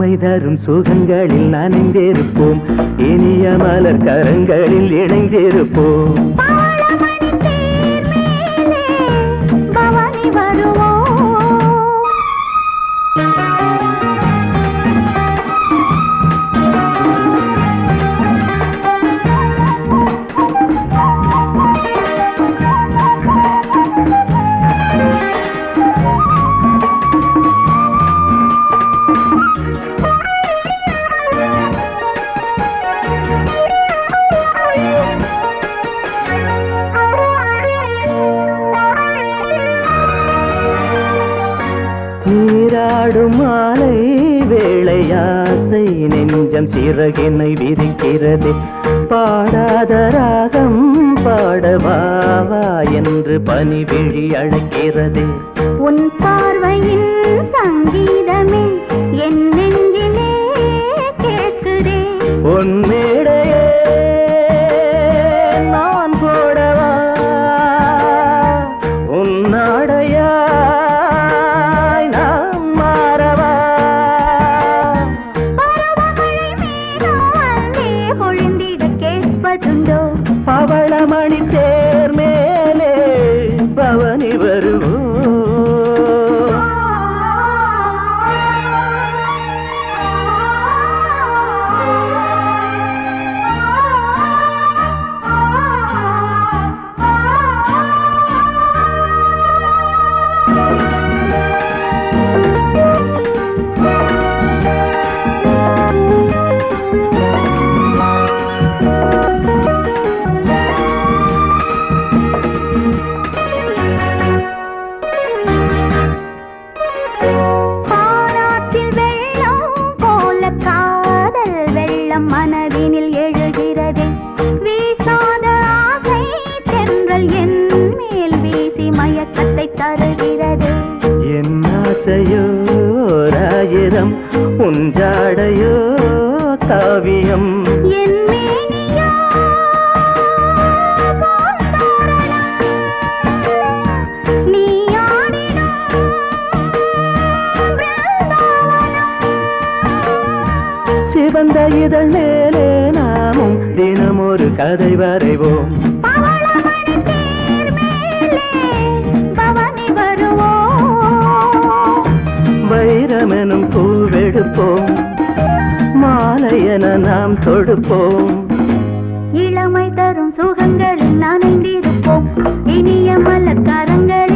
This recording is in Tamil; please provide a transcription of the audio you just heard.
பாவை தரும் சுகங்களில் நனைந்திருப்போம், இனிய மலர் கரங்களில் இணைந்திருப்போம். நீராடும் மாலை வேளையாசை நெஞ்சம் சிறகினை விரிக்கிறது, பாடாத ராகம் பாடவாவா என்று பனிவிழி அழைக்கிறது. உன் பார்வையின் சங்கீதமே என் நெஞ்சிலே கேட்குதே, உன் மேடையே நான் போடவா, உன் நாடையா பவளமணி தேர் மேலே பவனி வருவோம். மனதினில் எழுகிறது வீசாத ஆசை தென்றல் என் மேல் வீசி மயக்கத்தை தருகிறது. என் ஆசையோ ராயிரம், உஞ்சாடையோ காவியம், என் மேனியோ நீ சிவந்த இதழ் மேலே நாமும் தினம் ஒரு கதை வரைவோம். வைரமெனும் பூவெடுப்போம், மாலையென நாம் தொடுப்போம். இளமை தரும் சுகங்களில் நனைந்திருப்போம், இனிய மலர் கரங்கள்